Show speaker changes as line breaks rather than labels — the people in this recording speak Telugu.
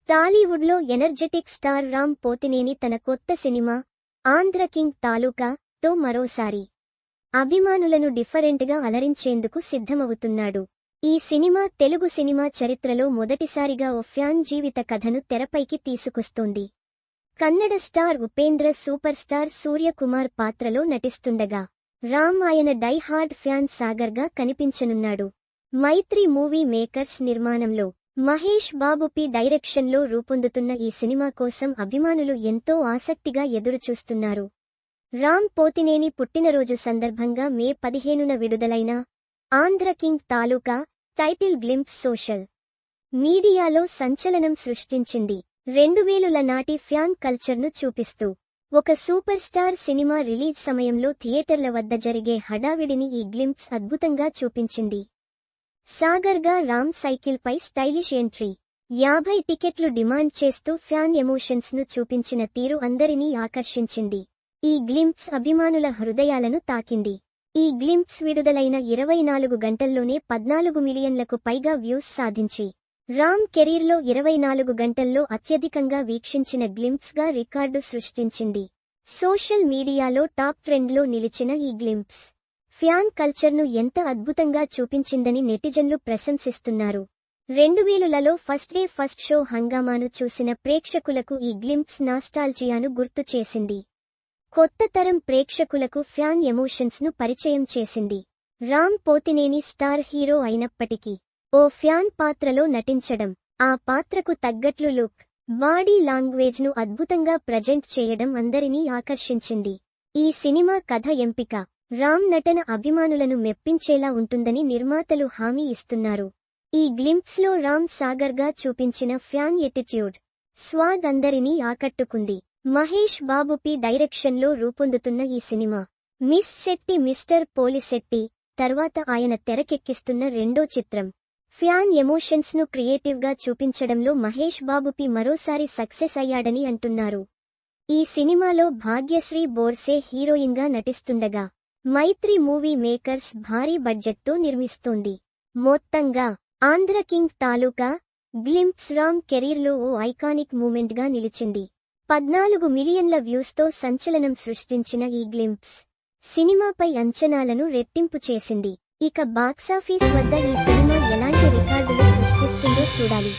టాలీవుడ్లో ఎనర్జెటిక్ స్టార్ రామ్ పోతినేని తన కొత్త సినిమా ఆంధ్ర కింగ్ తాలూకాతో మరోసారి అభిమానులను డిఫరెంట్గా అలరించేందుకు సిద్ధమవుతున్నాడు. ఈ సినిమా తెలుగు సినిమా చరిత్రలో మొదటిసారిగా ఓ ఫ్యాన్ జీవిత కథను తెరపైకి తీసుకొస్తోంది. Kannada star Upendra super star Suryakumar పాత్రలో నటిస్తుండగా రామ్ ఆయన డై హార్డ్ ఫ్యాన్ సాగర్గా కనిపించనున్నాడు. మైత్రి మూవీ మేకర్స్ నిర్మాణంలో మహేష్ బాబు పి డైరెక్షన్లో రూపొందుతున్న ఈ సినిమా కోసం అభిమానులు ఎంతో ఆసక్తిగా ఎదురుచూస్తున్నారు. రామ్ పోతినేని పుట్టినరోజు సందర్భంగా మే 15న విడుదలైన ఆంధ్ర కింగ్ తాలూకా టైటిల్ గ్లింప్స్ సోషల్ మీడియాలో సంచలనం సృష్టించింది. 2000ల నాటి ఫ్యాన్ కల్చర్ను చూపిస్తూ ఒక సూపర్ స్టార్ సినిమా రిలీజ్ సమయంలో థియేటర్ల వద్ద జరిగే హడావిడిని ఈ గ్లింప్స్ అద్భుతంగా చూపించింది. సాగర్గా రామ్ సైకిల్పై స్టైలిష్ ఎంట్రీ, 50 టికెట్లు డిమాండ్ చేస్తూ ఫ్యాన్ ఎమోషన్స్ను చూపించిన తీరు అందరినీ ఆకర్షించింది. ఈ గ్లింప్స్ అభిమానుల హృదయాలను తాకింది. ఈ గ్లింప్స్ విడుదలైన 24 గంటల్లోనే 14 మిలియన్లకు పైగా వ్యూస్ సాధించి రామ్ కెరీర్లో 24 గంటల్లో అత్యధికంగా వీక్షించిన గ్లింప్స్గా రికార్డు సృష్టించింది. సోషల్ మీడియాలో టాప్ ట్రెండ్లో నిలిచిన ఈ గ్లింప్స్ ఫ్యాన్ కల్చర్ను ఎంత అద్భుతంగా చూపించిందని నెటిజన్లు ప్రశంసిస్తున్నారు. 2000లలో ఫస్ట్ డే ఫస్ట్ షో హంగామాను చూసిన ప్రేక్షకులకు ఈ గ్లింప్స్ నాస్టాల్జియాను గుర్తు చేసింది. కొత్త తరం ప్రేక్షకులకు ఫ్యాన్ ఎమోషన్స్ను పరిచయం చేసింది. రామ్ పోతినేని స్టార్ హీరో అయినప్పటికీ ఓ ఫ్యాన్ పాత్రలో నటించడం, ఆ పాత్రకు తగ్గట్లు లుక్, బాడీ లాంగ్వేజ్ను అద్భుతంగా ప్రజెంట్ చేయడం అందరినీ ఆకర్షించింది. ఈ సినిమా కథ ఎంపిక రామ్ నటన అభిమానులను మెప్పించేలా ఉంటుందని నిర్మాతలు హామీ ఇస్తున్నారు. ఈ గ్లింప్స్లో రామ్ సాగర్గా చూపించిన ఫ్యాన్ ఎటిట్యూడ్, స్వాగ్ అందరినీ ఆకట్టుకుంది. మహేష్ బాబు పి డైరెక్షన్లో రూపొందుతున్న ఈ cinema Miss Shetty Mister Polishetty తర్వాత ఆయన తెరకెక్కిస్తున్న రెండో చిత్రం. ఫ్యాన్ ఎమోషన్స్ను క్రియేటివ్గా చూపించడంలో మహేష్ బాబు పి మరోసారి సక్సెస్ అయ్యాడని అంటున్నారు. ఈ సినిమాలో భాగ్యశ్రీ బోర్సే హీరోయిన్గా నటిస్తుండగా మైత్రి మూవీ మేకర్స్ భారీ బడ్జెట్తో నిర్మిస్తోంది. మొత్తంగా ఆంధ్ర కింగ్ తాలూకా గ్లింప్స్ రామ్ కెరీర్లో ఓ ఐకానిక్ మూమెంట్గా నిలిచింది. 14 మిలియన్ల వ్యూస్తో సంచలనం సృష్టించిన ఈ గ్లింప్స్ సినిమాపై అంచనాలను రెట్టింపు చేసింది. ఇక బాక్సాఫీస్ వద్ద ఈ సినిమా ఎలాంటి రికార్డులు సృష్టిస్తుందో చూడాలి.